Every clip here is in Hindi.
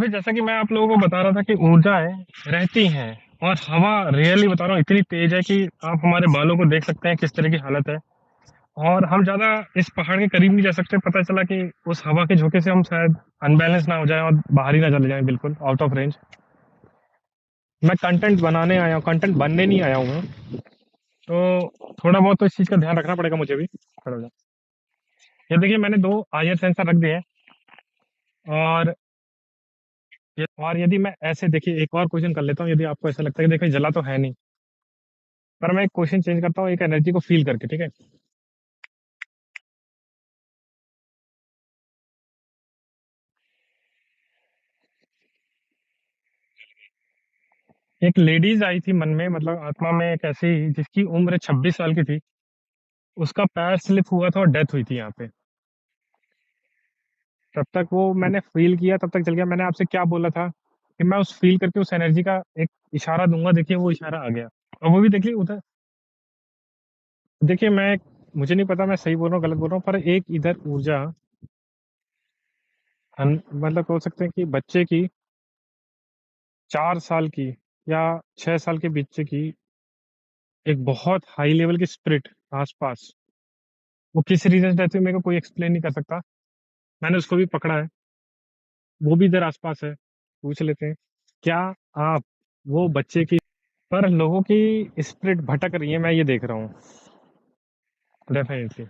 अभी जैसा कि मैं आप लोगों को बता रहा था कि ऊर्जाएँ रहती हैं और हवा रियली बता रहा हूँ इतनी तेज़ है कि आप हमारे बालों को देख सकते हैं किस तरह की हालत है। और हम ज़्यादा इस पहाड़ के करीब नहीं जा सकते, पता चला कि उस हवा के झोंके से हम शायद अनबैलेंस ना हो जाएँ और बाहर ही ना चले जाएँ बिल्कुल आउट ऑफ रेंज। मैं कंटेंट बनाने आया हूँ, कंटेंट बनने नहीं आया हूँ मैं। तो थोड़ा बहुत तो इस चीज़ का ध्यान रखना पड़ेगा मुझे भी। खड़े हो जाओ। ये देखिए मैंने 2 आईआर सेंसर रख दिए हैं और यदि मैं ऐसे देखिए एक और क्वेश्चन कर लेता हूँ, यदि आपको ऐसा लगता है कि देखिए जला तो है नहीं, पर मैं एक क्वेश्चन चेंज करता हूँ एक एनर्जी को फ़ील करके, ठीक है? एक लेडीज़ आई थी मन में मतलब आत्मा में एक ऐसी जिसकी उम्र 26 साल की थी, उसका पैर स्लिप हुआ था और डेथ हुई थी यहाँ पे। तब तक वो मैंने फ़ील किया, तब तक चल गया। मैंने आपसे क्या बोला था कि मैं उस फ़ील करके उस एनर्जी का एक इशारा दूँगा, देखिए वो इशारा आ गया। और वो भी देखिए उधर देखिए मुझे नहीं पता मैं सही बोल रहा हूँ, गलत बोल रहा हूँ, पर एक इधर ऊर्जा मतलब बोल सकते हैं कि बच्चे की 4 साल की या 6 साल के बच्चे की एक बहुत हाई लेवल की स्पिरिट आस-पास, वो किस रीज़न से डेथ हुई मेरे को कोई एक्सप्लेन नहीं कर सकता। मैंने उसको भी पकड़ा है, वो भी इधर आस-पास है, पूछ लेते हैं। क्या आप वो बच्चे की पर लोगों की स्पिरिट भटक रही है, मैं ये देख रहा हूँ, डेफ़िनिटली।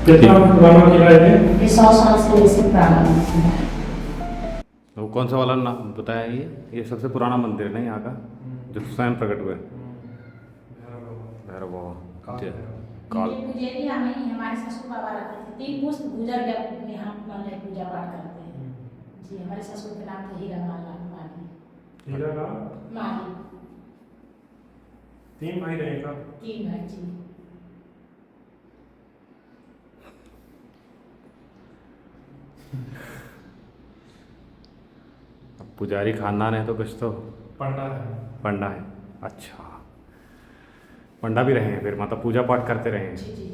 कितना पुराना किला है ये? ये 100 साल से वैसे पुराना मंदिर है। वो कौन सा वाला नाम बताया ये सबसे पुराना मंदिर है ना यहाँ का, जो स्वयं प्रकट हुए भैरव बाबा जय काल। इनके पुजेरी हमें ही हमारे ससुर बाबा रखे थे, 3 पुस्त गुजर गया यहाँ मतलब पूजा पाठ करते हैं जी। हमारे ससुर के नाम थे हीरा माली। हीरा का माली 3 भाई रहेगा। 3 भाई जी। अब पुजारी खानदान है तो कुछ तो पंडा है। पंडा है। अच्छा, पंडा भी रहे हैं फिर, मतलब पूजा पाठ करते रहे हैं। जी जी जी।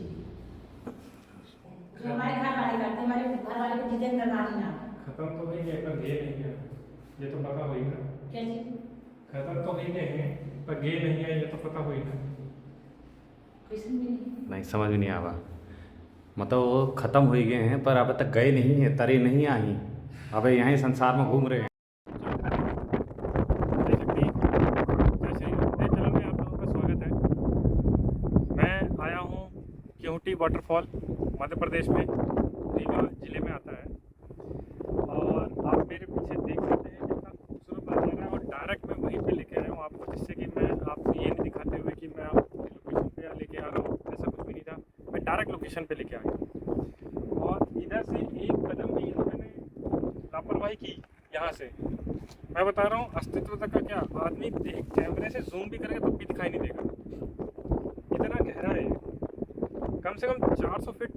जो हमारे घर वाले करते, हमारे घर वाले को जितेंद्र नानी नाम है। खत्म तो नहीं है पर गे नहीं है, ये तो पता हुई ना। क्या चीज? खत्म तो नहीं है पर गे नहीं है, ये तो पता हुई ना। क्वेश्चन भी नहीं। नहीं समझ में नहीं आवा, मतलब वो ख़त्म हो ही गए हैं पर अब तक गए नहीं हैं, तरी नहीं आई, अब यहीं संसार में घूम रहे हैं। जय शक्ति, जय श्री राम। जय चलन में आप लोगों का स्वागत है। मैं आया हूँ केवटी वाटरफॉल, मध्य प्रदेश में, रीवा जिले में आता है। और आप मेरे पीछे देख सकते हैं कितना खूबसूरत नज़ारा है, और डायरेक्ट मैं वहीं पे लेके आया हूँ आपको, जिससे कि मैं आपको ये नहीं दिखाते हुए कि मैं आपको लोकेशन पे लेके आ रहा हूँ, ऐसा कुछ भी नहीं था। मैं डायरेक्ट लोकेशन पे लेके आया हूँ, और इधर से एक कदम भी अगर मैंने लापरवाही की यहाँ से, मैं बता रहा हूँ अस्तित्व तक का क्या, आदमी देख कैमरे से जूम भी करेगा तब भी दिखाई नहीं देगा, इतना गहरा है। कम से कम 400 फीट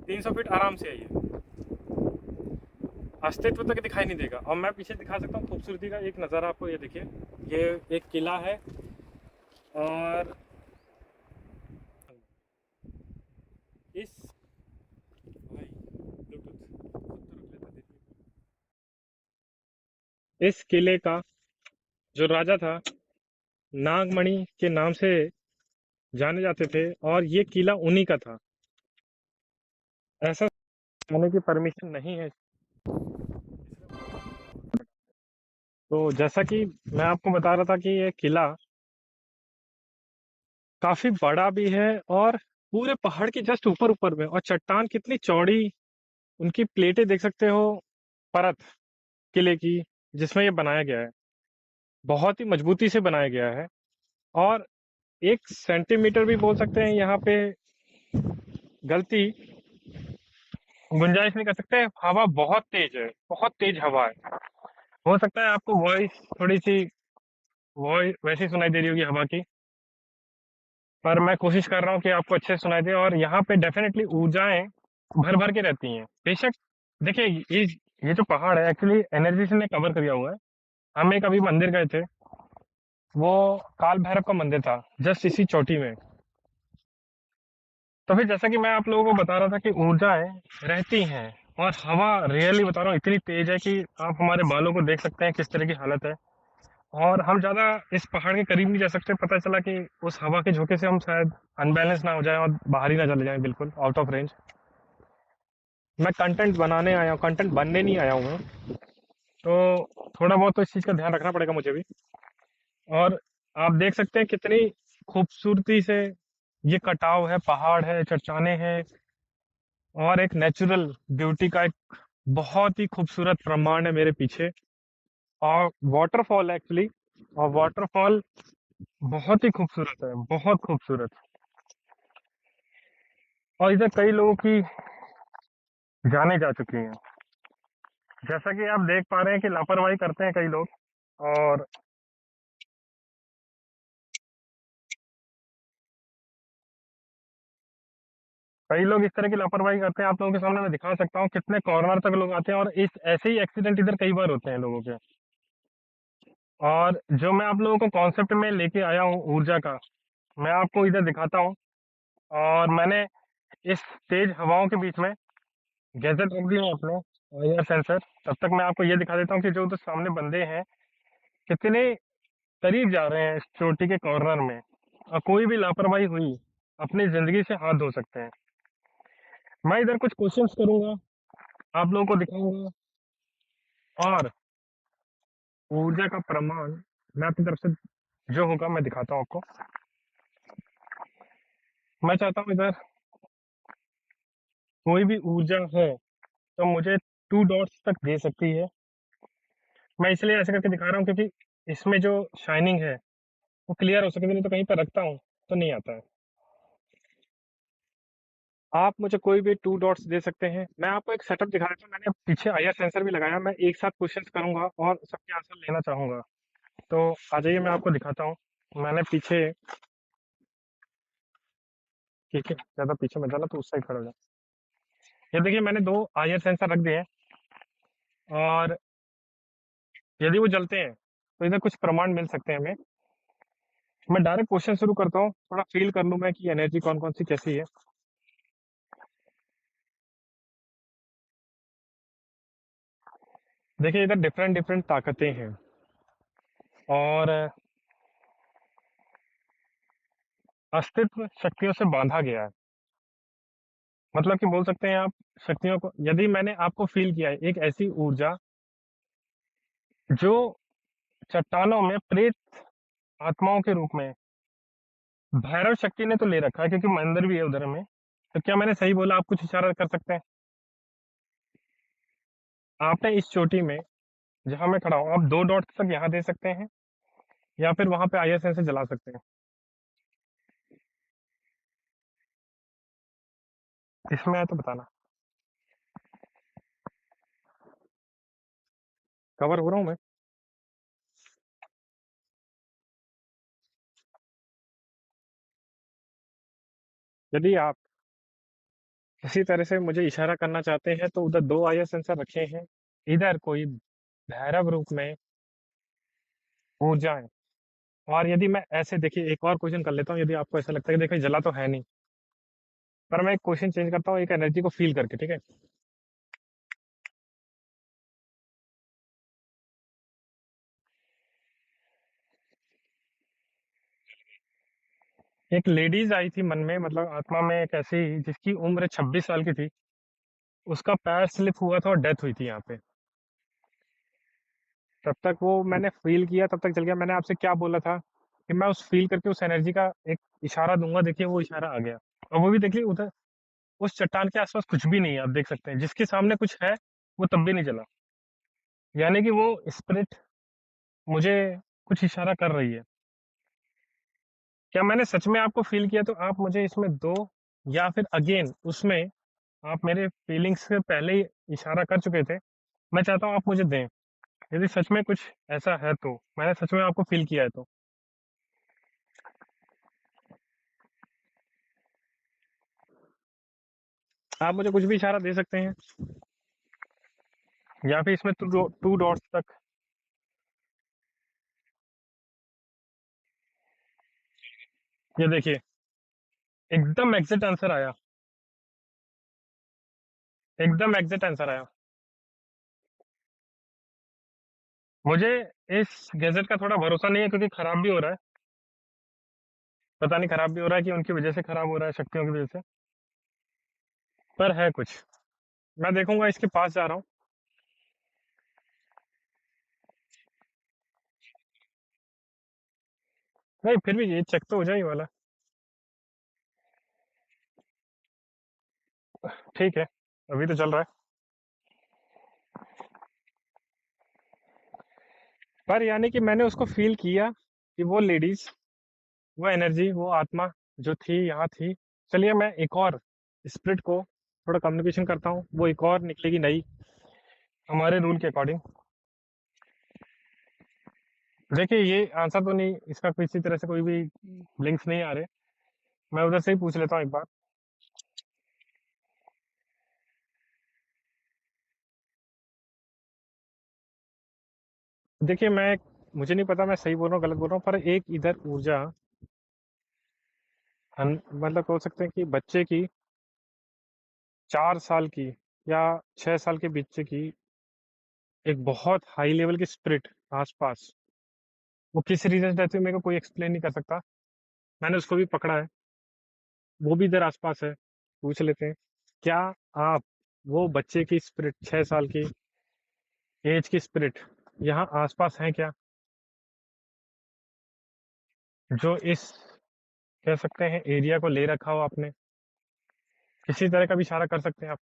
300 फीट आराम से है ये, अस्तित्व तक दिखाई नहीं देगा। और मैं पीछे दिखा सकता हूँ खूबसूरती का एक नज़ारा आपको, ये देखिए, ये एक किला है, और इस भाई ब्लूटूथ खुद तो रख लेता देखिए। इस किले का जो राजा था, नागमणि के नाम से जाने जाते थे, और ये किला उन्हीं का था। ऐसा होने की परमिशन नहीं है। तो जैसा कि मैं आपको बता रहा था कि ये किला काफी बड़ा भी है, और पूरे पहाड़ के जस्ट ऊपर ऊपर में, और चट्टान कितनी चौड़ी, उनकी प्लेटें देख सकते हो, परत किले की जिसमें ये बनाया गया है, बहुत ही मजबूती से बनाया गया है। और 1 सेंटीमीटर भी बोल सकते हैं यहाँ पे गलती गुंजाइश नहीं कर सकते। हवा बहुत तेज है, बहुत तेज हवा है। हो सकता है आपको वॉइस थोड़ी सी वॉइस वैसी सुनाई दे रही होगी हवा की, पर मैं कोशिश कर रहा हूँ कि आपको अच्छे से सुनाई दे। और यहाँ पे डेफिनेटली ऊर्जाएं भर भर के रहती हैं बेशक। देखिए, ये जो पहाड़ है एक्चुअली एनर्जी से ने कवर किया हुआ है। हम एक अभी मंदिर गए थे, वो काल भैरव का मंदिर था जस्ट इसी चोटी में। तो फिर जैसा कि मैं आप लोगों को बता रहा था कि ऊर्जाएं रहती हैं, और हवा रियली बता रहा हूँ इतनी तेज है कि आप हमारे बालों को देख सकते हैं किस तरह की हालत है। और हम ज़्यादा इस पहाड़ के करीब नहीं जा सकते, पता चला कि उस हवा के झोंके से हम शायद अनबैलेंस ना हो जाएं और बाहर ही ना चले जाएं, बिल्कुल आउट ऑफ रेंज। मैं कंटेंट बनाने आया हूँ, कंटेंट बनने नहीं आया हूँ मैं। तो थोड़ा बहुत तो इस चीज़ का ध्यान रखना पड़ेगा मुझे भी। और आप देख सकते हैं कितनी खूबसूरती से ये कटाव है, पहाड़ है, चट्टाने हैं, और एक नेचुरल ब्यूटी का एक बहुत ही खूबसूरत प्रमाण है मेरे पीछे। और वाटरफॉल एक्चुअली, और वाटरफॉल बहुत ही खूबसूरत है, बहुत खूबसूरत। और इधर कई लोगों की जानें जा चुकी हैं, जैसा कि आप देख पा रहे हैं कि लापरवाही करते हैं कई लोग, और कई लोग इस तरह की लापरवाही करते हैं। आप लोगों के सामने मैं दिखा सकता हूँ कितने कॉर्नर तक लोग आते हैं, और इस ऐसे ही एक्सीडेंट इधर कई बार होते हैं लोगों के। और जो मैं आप लोगों को कॉन्सेप्ट में लेके आया हूँ ऊर्जा का, मैं आपको इधर दिखाता हूँ। और मैंने इस तेज हवाओं के बीच में गैजेट रख दिए हैं अपने, एयर सेंसर। तब तक मैं आपको ये दिखा देता हूँ कि जो उधर सामने बंदे हैं कितने करीब जा रहे हैं इस चोटी के कॉर्नर में, और कोई भी लापरवाही हुई अपनी जिंदगी से हाथ धो सकते हैं। मैं इधर कुछ क्वेश्चंस करूंगा, आप लोगों को दिखाऊंगा, और ऊर्जा का प्रमाण मैं अपनी तरफ से जो होगा मैं दिखाता हूँ आपको। मैं चाहता हूँ इधर कोई भी ऊर्जा है तो मुझे 2 डॉट्स तक दे सकती है। मैं इसलिए ऐसे करके दिखा रहा हूँ क्योंकि इसमें जो शाइनिंग है वो क्लियर हो सके, नहीं तो कहीं पे रखता हूँ तो नहीं आता है। आप मुझे कोई भी 2 डॉट्स दे सकते हैं। मैं आपको एक सेटअप दिखा देता हूँ, मैंने पीछे आईआर सेंसर भी लगाया। मैं एक साथ क्वेश्चंस करूँगा और सबके आंसर लेना चाहूँगा। तो आ जाइए मैं आपको दिखाता हूँ। मैंने पीछे, ठीक है, ज़्यादा पीछे मत जाना, तो उस साइड खड़ा हो जा। ये देखिए मैंने 2 आईआर सेंसर रख दिए हैं और यदि वो जलते हैं तो इधर कुछ प्रमाण मिल सकते हैं हमें। मैं डायरेक्ट क्वेश्चन शुरू करता हूँ, थोड़ा फ़ील कर लूँ मैं कि एनर्जी कौन-कौन सी कैसी है। देखिए इधर डिफरेंट ताकतें हैं और अस्तित्व शक्तियों से बांधा गया है। मतलब कि बोल सकते हैं आप शक्तियों को, यदि मैंने आपको फ़ील किया है एक ऐसी ऊर्जा जो चट्टानों में प्रेत आत्माओं के रूप में भैरव शक्ति ने तो ले रखा है, क्योंकि मंदिर भी है उधर में। तो क्या मैंने सही बोला? आप कुछ इशारा कर सकते हैं? आपने इस चोटी में, जहाँ मैं खड़ा हूँ, आप 2 डॉट्स तक यहाँ दे सकते हैं या फिर वहाँ पे आईएसएन से जला सकते हैं। इसमें है तो बताना। कवर हो रहा हूँ मैं? यदि आप किसी तरह से मुझे इशारा करना चाहते हैं तो उधर 2 आईआर सेंसर रखे हैं। इधर कोई भैरव रूप में ऊर्जा है। और यदि मैं ऐसे, देखिए एक और क्वेश्चन कर लेता हूँ, यदि आपको ऐसा लगता है कि देखिए जला तो है नहीं, पर मैं एक क्वेश्चन चेंज करता हूँ एक एनर्जी को फील करके, ठीक है? एक लेडीज आई थी मन में, मतलब आत्मा में, एक ऐसी जिसकी उम्र 26 साल की थी। उसका पैर स्लिप हुआ था और डेथ हुई थी यहाँ पे। तब तक वो मैंने फील किया, तब तक चल गया। मैंने आपसे क्या बोला था कि मैं उस फील करके उस एनर्जी का एक इशारा दूंगा। देखिए वो इशारा आ गया। और वो भी देखिए उधर उस चट्टान के आसपास कुछ भी नहीं है, आप देख सकते हैं। जिसके सामने कुछ है वो तब भी नहीं जला। यानी कि वो स्पिरिट मुझे कुछ इशारा कर रही है। क्या मैंने सच में आपको फील किया? तो आप मुझे इसमें दो, या फिर अगेन उसमें आप मेरे फीलिंग्स से पहले ही इशारा कर चुके थे। मैं चाहता हूँ आप मुझे दें, यदि सच में कुछ ऐसा है तो, मैंने सच में आपको फील किया है तो। आप मुझे कुछ भी इशारा दे सकते हैं, या फिर इसमें टू डॉट्स तक। ये देखिए एकदम एग्जैक्ट आंसर आया, एकदम एग्जैक्ट आंसर आया। मुझे इस गैजेट का थोड़ा भरोसा नहीं है, क्योंकि खराब भी हो रहा है। पता नहीं खराब भी हो रहा है कि उनकी वजह से खराब हो रहा है, शक्तियों की वजह से। पर है कुछ, मैं देखूंगा, इसके पास जा रहा हूँ। नहीं, फिर भी ये चेक तो हो जाए ये वाला। ठीक है, अभी तो चल रहा है। पर यानी कि मैंने उसको फील किया कि वो लेडीज, वो एनर्जी, वो आत्मा जो थी यहाँ थी। चलिए मैं एक और स्पिरिट को थोड़ा कम्युनिकेशन करता हूँ, वो एक और निकलेगी नई, हमारे रूल के अकॉर्डिंग। देखिए ये आंसर तो नहीं, इसका किसी तरह से कोई भी लिंक्स नहीं आ रहे। मैं उधर से ही पूछ लेता हूँ एक बार। देखिए मैं, मुझे नहीं पता मैं सही बोल रहा हूँ गलत बोल रहा हूँ, पर एक इधर ऊर्जा मतलब हो सकते हैं कि बच्चे की, 4 साल की या 6 साल के बच्चे की, एक बहुत हाई लेवल की स्पिरिट आसपास। वो किस रीजन से रहती है मेरे को कोई एक्सप्लेन नहीं कर सकता। मैंने उसको भी पकड़ा है, वो भी इधर आसपास है। पूछ लेते हैं, क्या आप वो बच्चे की स्पिरिट, 6 साल की एज की स्पिरिट यहाँ आसपास है क्या? जो इस, कह सकते हैं, एरिया को ले रखा हो आपने। किसी तरह का भी इशारा कर सकते हैं आप।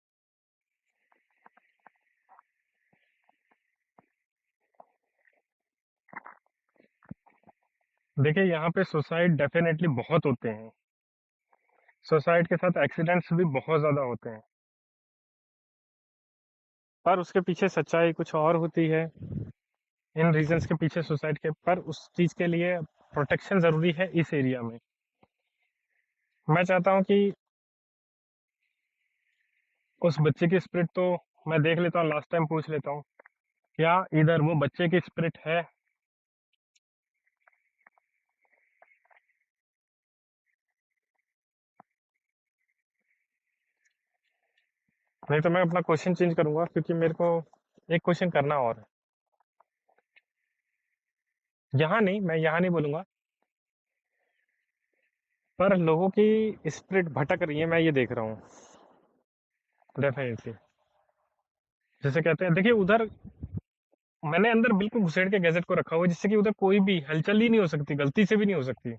देखिए यहाँ पे सुसाइड डेफिनेटली बहुत होते हैं। सुसाइड के साथ एक्सीडेंट्स भी बहुत ज़्यादा होते हैं। पर उसके पीछे सच्चाई कुछ और होती है। इन रीजंस के पीछे सुसाइड के, पर उस चीज़ के लिए प्रोटेक्शन ज़रूरी है इस एरिया में। मैं चाहता हूँ कि उस बच्चे की स्पिरिट तो मैं देख लेता हूँ, लास्ट टाइम पूछ लेता हूँ, क्या इधर वो बच्चे की स्पिरिट है? नहीं तो मैं अपना क्वेश्चन चेंज करूंगा, क्योंकि मेरे को एक क्वेश्चन करना और है। यहाँ नहीं, मैं यहाँ नहीं बोलूंगा, पर लोगों की स्पिरिट भटक रही है, मैं ये देख रहा हूँ डेफिनेटली। जैसे कहते हैं, देखिए उधर मैंने अंदर बिल्कुल घुसेड़ के गैजेट को रखा हुआ है, जिससे कि उधर कोई भी हलचल ही नहीं हो सकती, गलती से भी नहीं हो सकती।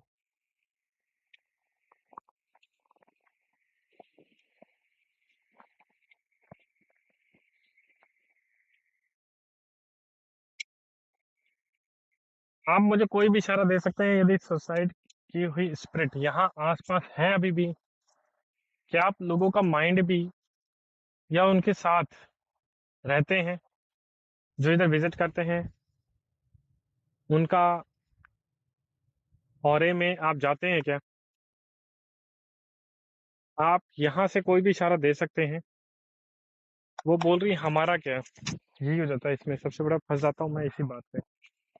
आप मुझे कोई भी इशारा दे सकते हैं, यदि सुसाइड की हुई स्पिरिट यहाँ आसपास है अभी भी, क्या आप लोगों का माइंड भी या उनके साथ रहते हैं, जो इधर विजिट करते हैं, उनका ऑरे में आप जाते हैं क्या? आप यहाँ से कोई भी इशारा दे सकते हैं। वो बोल रही हमारा क्या, यही हो जाता है इसमें, सबसे बड़ा फंस जाता हूँ मैं इसी बात पे।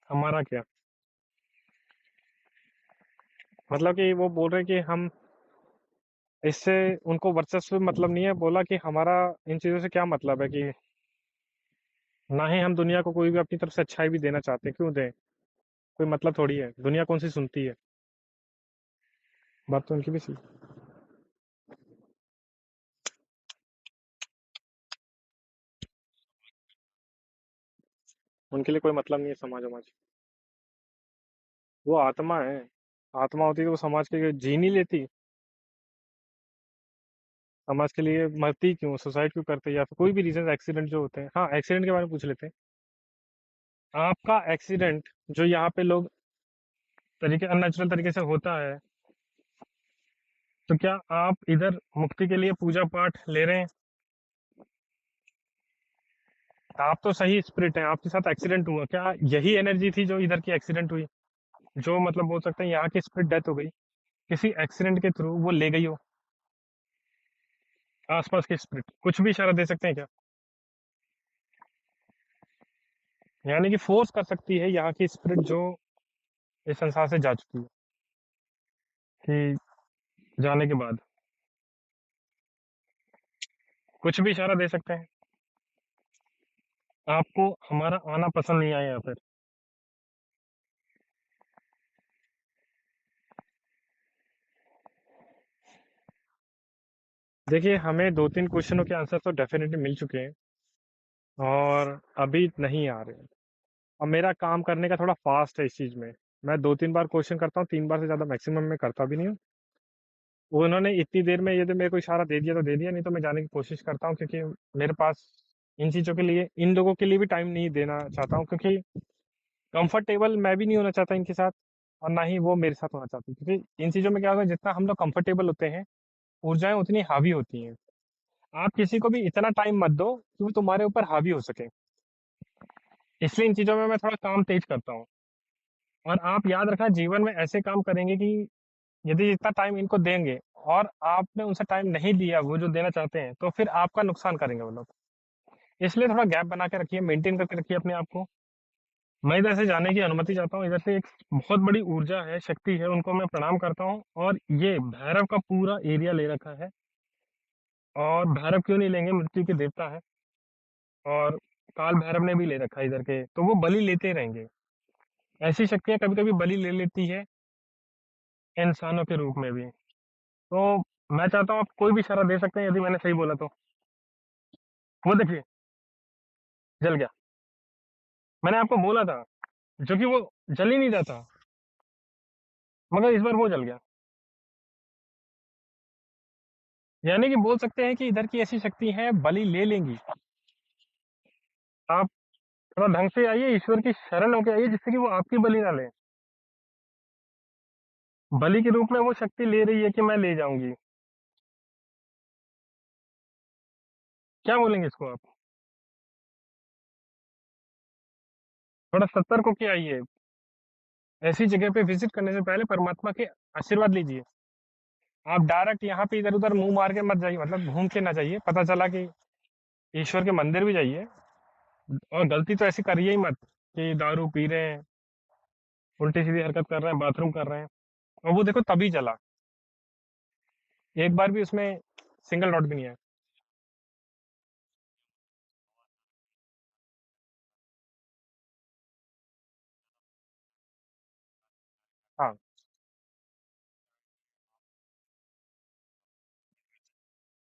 हमारा क्या मतलब कि वो बोल रहे हैं कि हम इससे, उनको वर्चस्व मतलब नहीं है, बोला कि हमारा इन चीज़ों से क्या मतलब है, कि ना ही हम दुनिया को कोई भी अपनी तरफ से अच्छाई भी देना चाहते हैं, क्यों दें? कोई मतलब थोड़ी है, दुनिया कौन सी सुनती है। बात तो उनकी भी सही। उनके लिए कोई मतलब नहीं है समाज वमाज। वो आत्मा है, आत्मा होती तो वो समाज के लिए जी नहीं लेती, समाज के लिए मरती क्यों, सुसाइड क्यों करते, या फिर कोई भी रीजन, एक्सीडेंट जो होते हैं। हाँ, एक्सीडेंट के बारे में पूछ लेते हैं। आपका एक्सीडेंट जो यहाँ पे लोग तरीके अननेचुरल तरीके से होता है, तो क्या आप इधर मुक्ति के लिए पूजा पाठ ले रहे हैं? आप तो सही स्पिरिट हैं, आपके साथ एक्सीडेंट हुआ, क्या यही एनर्जी थी जो इधर की एक्सीडेंट हुई, जो मतलब बोल सकते हैं यहाँ की स्पिरिट डेथ हो गई, किसी एक्सीडेंट के थ्रू वो ले गई हो आसपास की स्पिरिट? कुछ भी इशारा दे सकते हैं क्या? यानी कि फोर्स कर सकती है यहाँ की स्पिरिट जो इस संसार से जा चुकी है, कि जाने के बाद कुछ भी इशारा दे सकते हैं। आपको हमारा आना पसंद नहीं आया, या फिर देखिए, हमें 2-3 क्वेश्चनों के आंसर तो डेफिनेटली मिल चुके हैं, और अभी नहीं आ रहे हैं। अब मेरा काम करने का थोड़ा फास्ट है इस चीज़ में, मैं 2-3 बार क्वेश्चन करता हूँ, 3 बार से ज़्यादा मैक्सिमम मैं करता भी नहीं हूँ। उन्होंने इतनी देर में यदि मेरे को इशारा दे दिया तो दे दिया, नहीं तो मैं जाने की कोशिश करता हूँ, क्योंकि मेरे पास इन चीज़ों के लिए, इन लोगों के लिए भी टाइम नहीं देना चाहता हूँ, क्योंकि कंफर्टेबल मैं भी नहीं होना चाहता इनके साथ, और ना ही वो मेरे साथ होना चाहते, क्योंकि इन चीज़ों में क्या होता है, जितना हम लोग कंफर्टेबल होते हैं, ऊर्जाएं उतनी हावी होती हैं। आप किसी को भी इतना टाइम मत दो कि वो तुम्हारे ऊपर हावी हो सके, इसलिए इन चीज़ों में मैं थोड़ा काम तेज करता हूँ। और आप याद रखना, जीवन में ऐसे काम करेंगे कि यदि इतना टाइम इनको देंगे और आपने उनसे टाइम नहीं दिया वो जो देना चाहते हैं, तो फिर आपका नुकसान करेंगे वो लोग। इसलिए थोड़ा गैप बना के रखिए, मेंटेन करके रखिए अपने आप को। मैं इधर से जाने की अनुमति चाहता हूँ, इधर से एक बहुत बड़ी ऊर्जा है, शक्ति है, उनको मैं प्रणाम करता हूँ। और ये भैरव का पूरा एरिया ले रखा है, और भैरव क्यों नहीं लेंगे, मृत्यु के देवता है, और काल भैरव ने भी ले रखा है इधर के, तो वो बलि लेते रहेंगे। ऐसी शक्तियाँ कभी कभी बलि ले लेती है इंसानों के रूप में भी। तो मैं चाहता हूँ आप कोई भी इशारा दे सकते हैं, यदि मैंने सही बोला तो। वो देखिए, जल गया। मैंने आपको बोला था, जो कि वो जल ही नहीं रहा था, मगर इस बार वो जल गया। यानी कि बोल सकते हैं कि इधर की ऐसी शक्ति है, बलि ले लेंगी। आप थोड़ा ढंग से आइए, ईश्वर की शरण होके आइए, जिससे कि वो आपकी बलि ना ले। बलि के रूप में वो शक्ति ले रही है कि मैं ले जाऊंगी। क्या बोलेंगे इसको आप? थोड़ा सतर्क होके आइए। ऐसी जगह पे विजिट करने से पहले परमात्मा के आशीर्वाद लीजिए। आप डायरेक्ट यहाँ पे इधर उधर मुंह मार के मत जाइए, मतलब घूम के ना जाइए। पता चला कि ईश्वर के मंदिर भी जाइए, और गलती तो ऐसी करिए ही मत कि दारू पी रहे हैं, उल्टी सीधी हरकत कर रहे हैं, बाथरूम कर रहे हैं, और वो देखो तभी चला। एक बार भी उसमें सिंगल डॉट भी नहीं है। हाँ,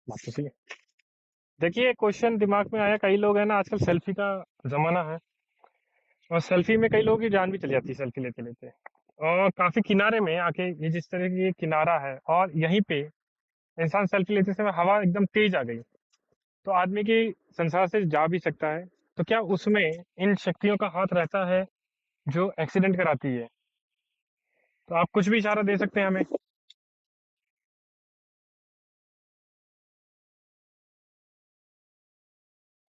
बात तो सही है। देखिए, क्वेश्चन दिमाग में आया, कई लोग हैं ना, आजकल सेल्फी का जमाना है, और सेल्फी में कई लोगों की जान भी चली जाती है सेल्फी लेते लेते। और काफी किनारे में आके, ये जिस तरह की ये किनारा है, और यहीं पे इंसान सेल्फी लेते समय हवा एकदम तेज आ गई, तो आदमी की संसार से जा भी सकता है। तो क्या उसमें इन शक्तियों का हाथ रहता है जो एक्सीडेंट कराती है? तो आप कुछ भी इशारा दे सकते हैं हमें।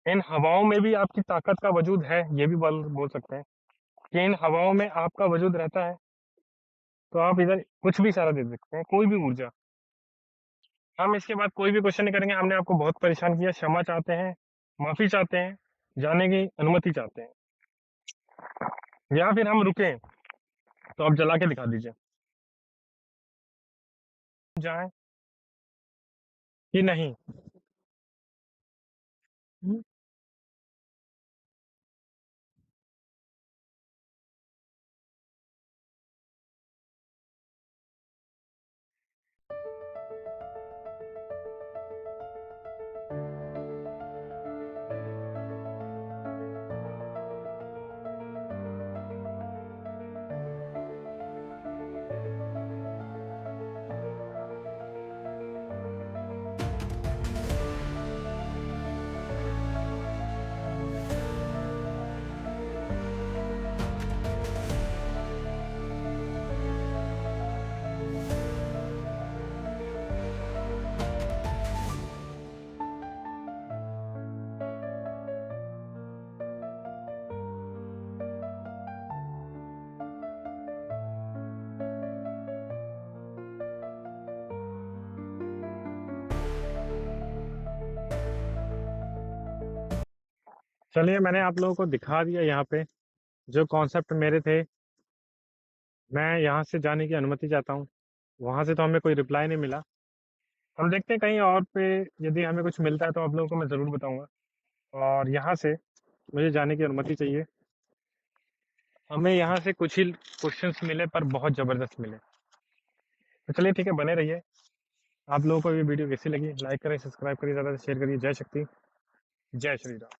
इन हवाओं में भी आपकी ताकत का वजूद है, ये भी बोल बोल सकते हैं कि इन हवाओं में आपका वजूद रहता है। तो आप इधर कुछ भी इशारा दे सकते हैं, कोई भी ऊर्जा। हम इसके बाद कोई भी क्वेश्चन नहीं करेंगे। हमने आपको बहुत परेशान किया, क्षमा चाहते हैं, माफी चाहते हैं, जाने की अनुमति चाहते हैं। या फिर हम रुके, तो आप जला के दिखा दीजिए, जाए कि नहीं। चलिए, मैंने आप लोगों को दिखा दिया यहाँ पे जो कॉन्सेप्ट मेरे थे। मैं यहाँ से जाने की अनुमति चाहता हूँ। वहाँ से तो हमें कोई रिप्लाई नहीं मिला। हम देखते हैं कहीं और पे, यदि हमें कुछ मिलता है तो आप लोगों को मैं ज़रूर बताऊंगा। और यहाँ से मुझे जाने की अनुमति चाहिए। हमें यहाँ से कुछ ही क्वेश्चंस मिले, पर बहुत ज़बरदस्त मिले। तो चलिए ठीक है, बने रहिए। आप लोगों को ये वीडियो कैसी लगी, लाइक करें, सब्सक्राइब करिए, ज़्यादा से शेयर करिए। जय शक्ति, जय श्री राम।